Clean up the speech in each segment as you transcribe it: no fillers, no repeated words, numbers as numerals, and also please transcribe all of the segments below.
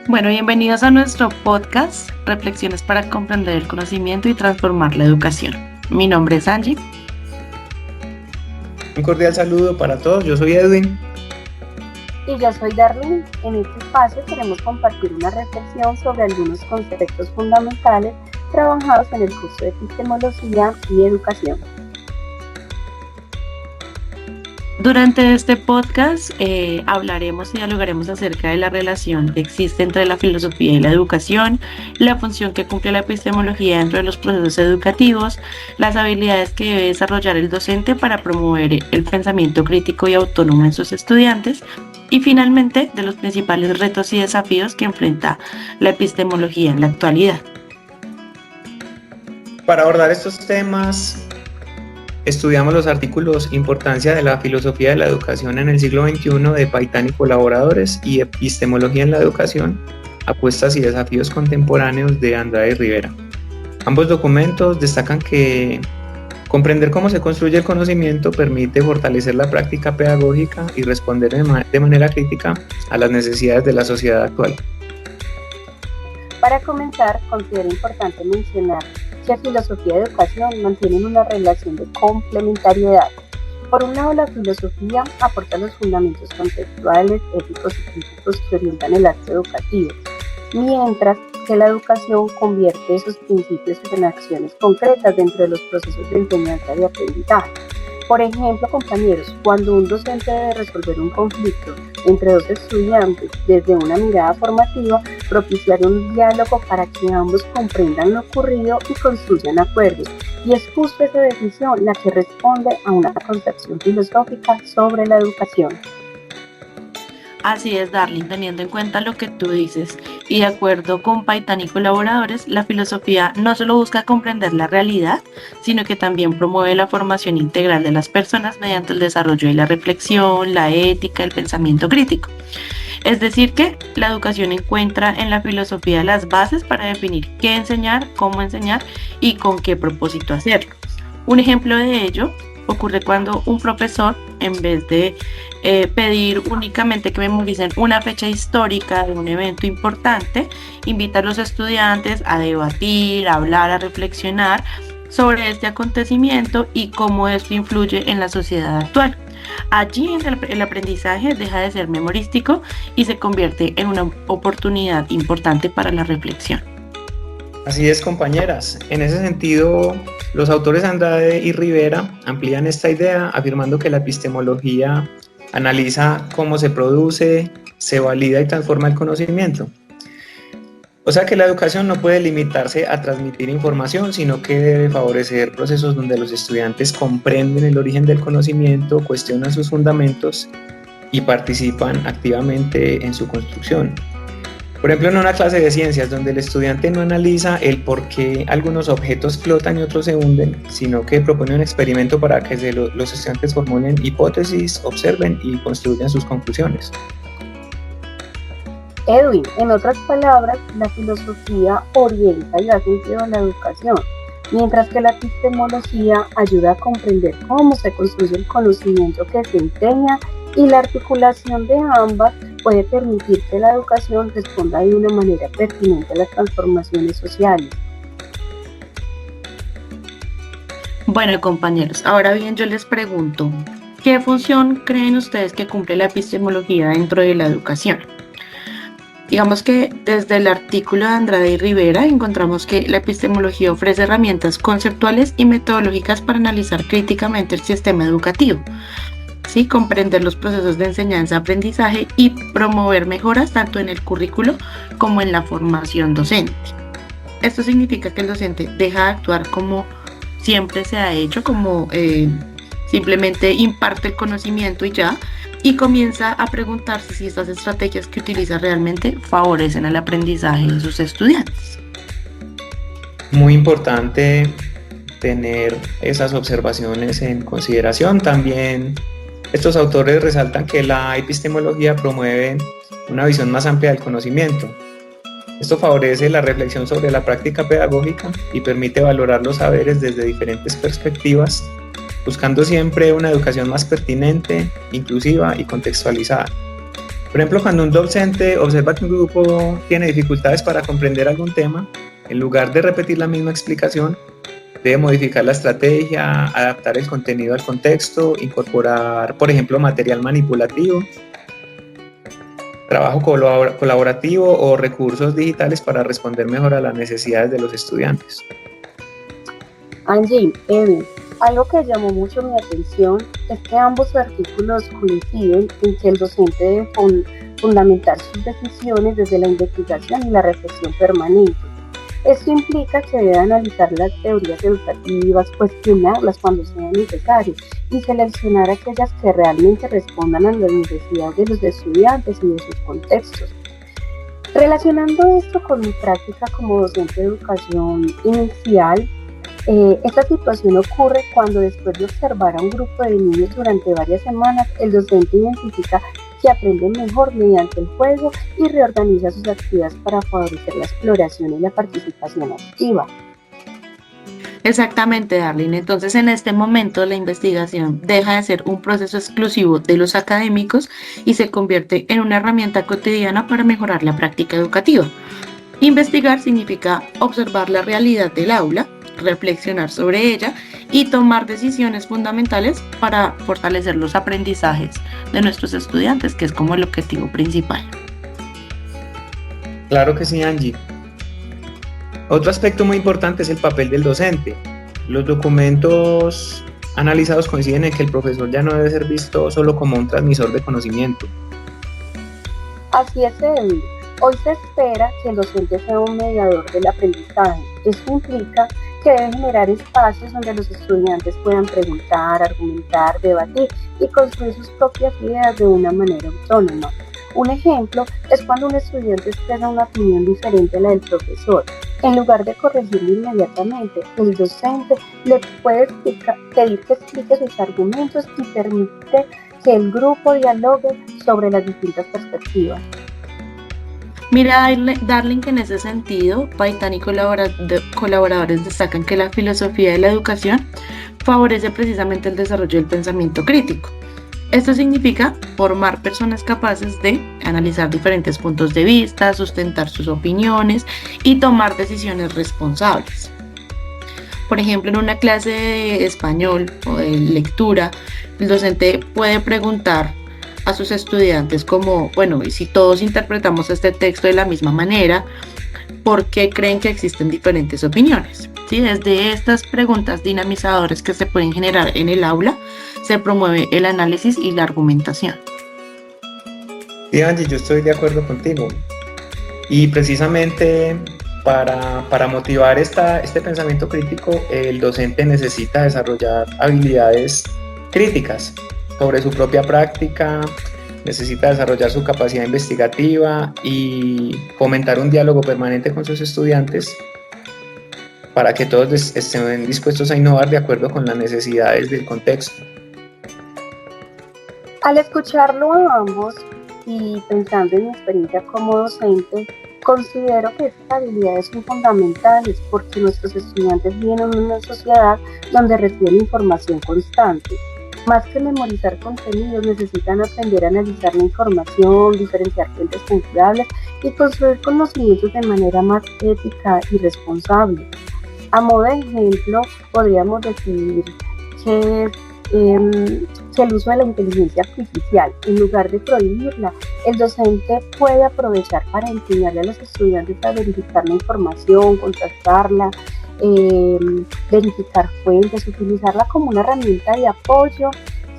Bueno, bienvenidos a nuestro podcast, Reflexiones para comprender el conocimiento y transformar la educación. Mi nombre es Angie. Un cordial saludo para todos, yo soy Edwin. Y yo soy Darlene. En este espacio queremos compartir una reflexión sobre algunos conceptos fundamentales trabajados en el curso de Epistemología y Educación. Durante este podcast hablaremos y dialogaremos acerca de la relación que existe entre la filosofía y la educación, la función que cumple la epistemología dentro de los procesos educativos, las habilidades que debe desarrollar el docente para promover el pensamiento crítico y autónomo en sus estudiantes, y finalmente de los principales retos y desafíos que enfrenta la epistemología en la actualidad. Para abordar estos temas, estudiamos los artículos Importancia de la filosofía de la educación en el siglo XXI de Paitán y colaboradores y Epistemología en la educación, apuestas y desafíos contemporáneos de Andrade y Rivera. Ambos documentos destacan que comprender cómo se construye el conocimiento permite fortalecer la práctica pedagógica y responder de manera crítica a las necesidades de la sociedad actual. Para comenzar, considero importante mencionar que filosofía y educación mantienen una relación de complementariedad. Por un lado, la filosofía aporta los fundamentos conceptuales, éticos y críticos que orientan el acto educativo, mientras que la educación convierte esos principios en acciones concretas dentro de los procesos de enseñanza y aprendizaje. Por ejemplo, compañeros, cuando un docente debe resolver un conflicto entre dos estudiantes desde una mirada formativa, propiciar un diálogo para que ambos comprendan lo ocurrido y construyan acuerdos. Y es justo esa decisión la que responde a una concepción filosófica sobre la educación. Así es, Darlene, teniendo en cuenta lo que tú dices y de acuerdo con Paitán y colaboradores, la filosofía no solo busca comprender la realidad, sino que también promueve la formación integral de las personas mediante el desarrollo de la reflexión, la ética, el pensamiento crítico. Es decir que la educación encuentra en la filosofía las bases para definir qué enseñar, cómo enseñar y con qué propósito hacerlo. Un ejemplo de ello ocurre cuando un profesor, en vez de pedir únicamente que memoricen una fecha histórica de un evento importante, invita a los estudiantes a debatir, a hablar, a reflexionar sobre este acontecimiento y cómo esto influye en la sociedad actual. Allí el aprendizaje deja de ser memorístico y se convierte en una oportunidad importante para la reflexión. Así es, compañeras. En ese sentido, los autores Andrade y Rivera amplían esta idea afirmando que la epistemología analiza cómo se produce, se valida y transforma el conocimiento. O sea que la educación no puede limitarse a transmitir información, sino que debe favorecer procesos donde los estudiantes comprenden el origen del conocimiento, cuestionan sus fundamentos y participan activamente en su construcción. Por ejemplo, en una clase de ciencias donde el estudiante no analiza el por qué algunos objetos flotan y otros se hunden, sino que propone un experimento para que los estudiantes formulen hipótesis, observen y construyan sus conclusiones. Edwin, en otras palabras, la filosofía orienta y da sentido a la educación, mientras que la epistemología ayuda a comprender cómo se construye el conocimiento que se enseña, y la articulación de ambas puede permitir que la educación responda de una manera pertinente a las transformaciones sociales. Bueno, compañeros, ahora bien yo les pregunto, ¿qué función creen ustedes que cumple la epistemología dentro de la educación? Digamos que desde el artículo de Andrade y Rivera encontramos que la epistemología ofrece herramientas conceptuales y metodológicas para analizar críticamente el sistema educativo, ¿sí? Comprender los procesos de enseñanza-aprendizaje y promover mejoras tanto en el currículo como en la formación docente. Esto significa que el docente deja de actuar como siempre se ha hecho, como simplemente imparte el conocimiento y ya, y comienza a preguntarse si estas estrategias que utiliza realmente favorecen el aprendizaje de sus estudiantes. Muy importante tener esas observaciones en consideración. También estos autores resaltan que la epistemología promueve una visión más amplia del conocimiento. Esto favorece la reflexión sobre la práctica pedagógica y permite valorar los saberes desde diferentes perspectivas, buscando siempre una educación más pertinente, inclusiva y contextualizada. Por ejemplo, cuando un docente observa que un grupo tiene dificultades para comprender algún tema, en lugar de repetir la misma explicación, debe modificar la estrategia, adaptar el contenido al contexto, incorporar, por ejemplo, material manipulativo, trabajo colaborativo o recursos digitales para responder mejor a las necesidades de los estudiantes. Angie, Evan, algo que llamó mucho mi atención es que ambos artículos coinciden en que el docente debe fundamentar sus decisiones desde la investigación y la reflexión permanente. Esto implica que debe analizar las teorías educativas, cuestionarlas cuando sea necesario y seleccionar aquellas que realmente respondan a las necesidades de los estudiantes y de sus contextos. Relacionando esto con mi práctica como docente de educación inicial, esta situación ocurre cuando después de observar a un grupo de niños durante varias semanas, el docente identifica que aprenden mejor mediante el juego y reorganiza sus actividades para favorecer la exploración y la participación activa. Exactamente, Darlene. Entonces, en este momento, la investigación deja de ser un proceso exclusivo de los académicos y se convierte en una herramienta cotidiana para mejorar la práctica educativa. Investigar significa observar la realidad del aula, reflexionar sobre ella y tomar decisiones fundamentales para fortalecer los aprendizajes de nuestros estudiantes, que es como el objetivo principal. Claro que sí, Angie. Otro aspecto muy importante es el papel del docente. Los documentos analizados coinciden en que el profesor ya no debe ser visto solo como un transmisor de conocimiento. Así es, Edwin. Hoy se espera que el docente sea un mediador del aprendizaje. Esto implica que debe generar espacios donde los estudiantes puedan preguntar, argumentar, debatir y construir sus propias ideas de una manera autónoma. Un ejemplo es cuando un estudiante expresa una opinión diferente a la del profesor. En lugar de corregirlo inmediatamente, el docente le puede pedir que explique sus argumentos y permite que el grupo dialogue sobre las distintas perspectivas. Mira, Darling, que en ese sentido, Paitán y colaboradores destacan que la filosofía de la educación favorece precisamente el desarrollo del pensamiento crítico. Esto significa formar personas capaces de analizar diferentes puntos de vista, sustentar sus opiniones y tomar decisiones responsables. Por ejemplo, en una clase de español o de lectura, el docente puede preguntar a sus estudiantes como, bueno, y si todos interpretamos este texto de la misma manera, ¿por qué creen que existen diferentes opiniones? ¿Sí? Desde estas preguntas dinamizadoras que se pueden generar en el aula, se promueve el análisis y la argumentación. Sí, Angie, yo estoy de acuerdo contigo. Y precisamente para motivar este pensamiento crítico, el docente necesita desarrollar habilidades críticas sobre su propia práctica, necesita desarrollar su capacidad investigativa y fomentar un diálogo permanente con sus estudiantes para que todos estén dispuestos a innovar de acuerdo con las necesidades del contexto. Al escucharlo a ambos y pensando en mi experiencia como docente, considero que estas habilidades son fundamentales porque nuestros estudiantes viven en una sociedad donde reciben información constante. Más que memorizar contenidos, necesitan aprender a analizar la información, diferenciar fuentes confiables y construir conocimientos de manera más ética y responsable. A modo de ejemplo, podríamos decir que el uso de la inteligencia artificial, en lugar de prohibirla, el docente puede aprovechar para enseñarle a los estudiantes a verificar la información, contrastarla, verificar fuentes, utilizarla como una herramienta de apoyo,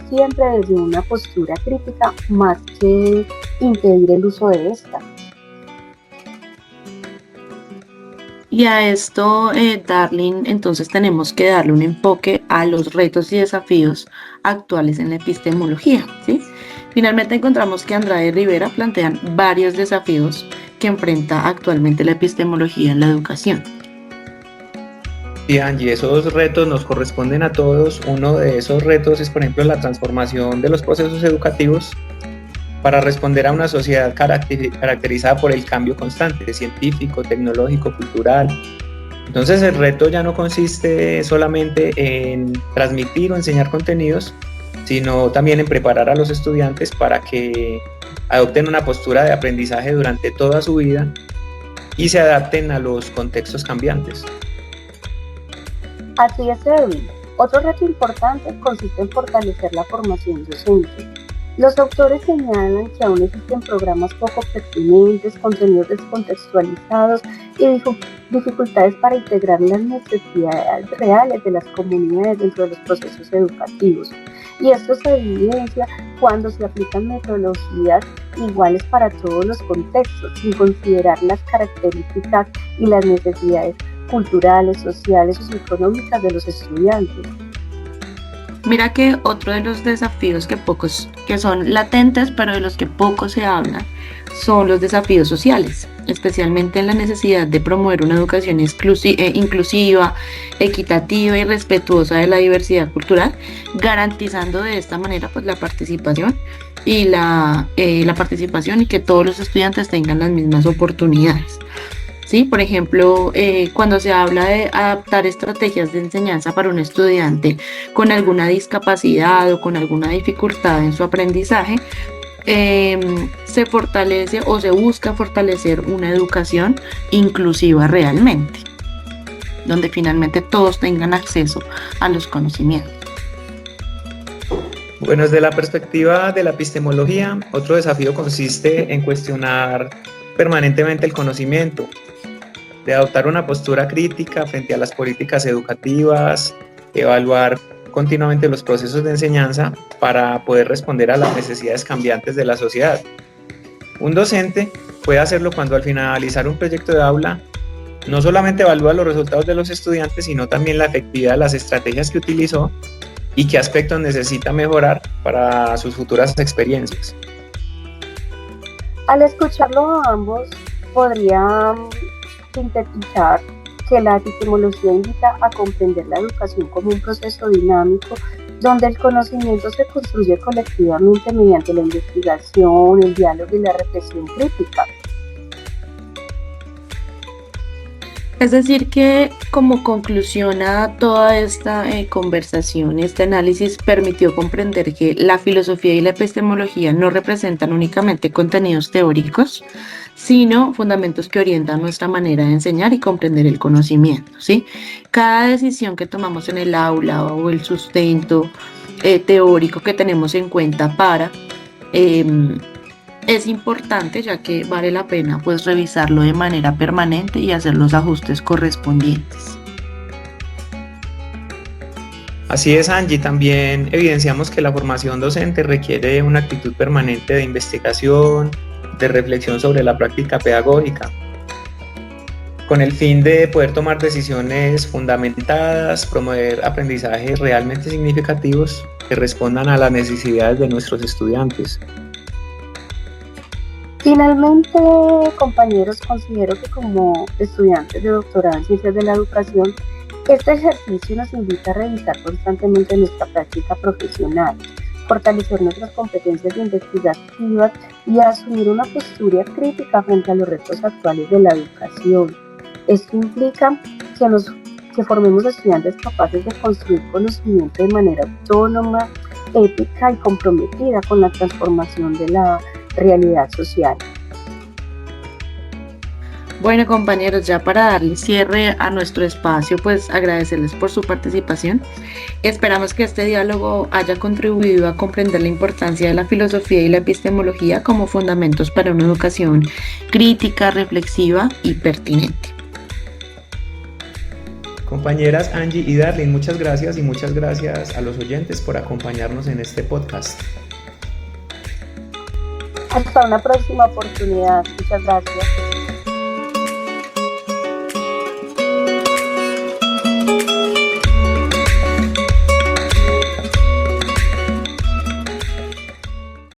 siempre desde una postura crítica, más que impedir el uso de esta. Y a esto, Darling, entonces tenemos que darle un enfoque a los retos y desafíos actuales en la epistemología, ¿sí? Finalmente encontramos que Andrade y Rivera plantean varios desafíos que enfrenta actualmente la epistemología en la educación. Sí, Angie, esos retos nos corresponden a todos. Uno de esos retos es, por ejemplo, la transformación de los procesos educativos para responder a una sociedad caracterizada por el cambio constante, científico, tecnológico, cultural. Entonces el reto ya no consiste solamente en transmitir o enseñar contenidos, sino también en preparar a los estudiantes para que adopten una postura de aprendizaje durante toda su vida y se adapten a los contextos cambiantes. Así es, Edwin. Otro reto importante consiste en fortalecer la formación docente. Los autores señalan que aún existen programas poco pertinentes, contenidos descontextualizados y dificultades para integrar las necesidades reales de las comunidades dentro de los procesos educativos. Y esto se evidencia cuando se aplican metodologías iguales para todos los contextos, sin considerar las características y las necesidades culturales, sociales o socioeconómicas de los estudiantes. Mira que otro de los desafíos que son latentes, pero de los que poco se habla, son los desafíos sociales, especialmente en la necesidad de promover una educación inclusiva, equitativa y respetuosa de la diversidad cultural, garantizando de esta manera pues la participación y que todos los estudiantes tengan las mismas oportunidades. ¿Sí? Por ejemplo, cuando se habla de adaptar estrategias de enseñanza para un estudiante con alguna discapacidad o con alguna dificultad en su aprendizaje, se fortalece o se busca fortalecer una educación inclusiva realmente, donde finalmente todos tengan acceso a los conocimientos. Bueno, desde la perspectiva de la epistemología, otro desafío consiste en cuestionar permanentemente el conocimiento, de adoptar una postura crítica frente a las políticas educativas, evaluar continuamente los procesos de enseñanza para poder responder a las necesidades cambiantes de la sociedad. Un docente puede hacerlo cuando al finalizar un proyecto de aula no solamente evalúa los resultados de los estudiantes, sino también la efectividad de las estrategias que utilizó y qué aspectos necesita mejorar para sus futuras experiencias. Al escucharlo a ambos, podría sintetizar que la epistemología invita a comprender la educación como un proceso dinámico donde el conocimiento se construye colectivamente mediante la investigación, el diálogo y la reflexión crítica. Es decir que como conclusión a toda esta conversación, este análisis permitió comprender que la filosofía y la epistemología no representan únicamente contenidos teóricos, sino fundamentos que orientan nuestra manera de enseñar y comprender el conocimiento, ¿sí? Cada decisión que tomamos en el aula o el sustento teórico que tenemos en cuenta es importante, ya que vale la pena pues revisarlo de manera permanente y hacer los ajustes correspondientes. Así es, Angie, también evidenciamos que la formación docente requiere una actitud permanente de investigación, de reflexión sobre la práctica pedagógica, con el fin de poder tomar decisiones fundamentadas, promover aprendizajes realmente significativos que respondan a las necesidades de nuestros estudiantes. Finalmente, compañeros, considero que como estudiantes de doctorado en Ciencias de la Educación, este ejercicio nos invita a revisar constantemente nuestra práctica profesional, fortalecer nuestras competencias investigativas y asumir una postura crítica frente a los retos actuales de la educación. Esto implica que formemos estudiantes capaces de construir conocimiento de manera autónoma, ética y comprometida con la transformación de la realidad social. Bueno, compañeros, ya para darle cierre a nuestro espacio, pues agradecerles por su participación. Esperamos que este diálogo haya contribuido a comprender la importancia de la filosofía y la epistemología como fundamentos para una educación crítica, reflexiva y pertinente. Compañeras Angie y Darlene, muchas gracias y muchas gracias a los oyentes por acompañarnos en este podcast. Hasta una próxima oportunidad. Muchas gracias.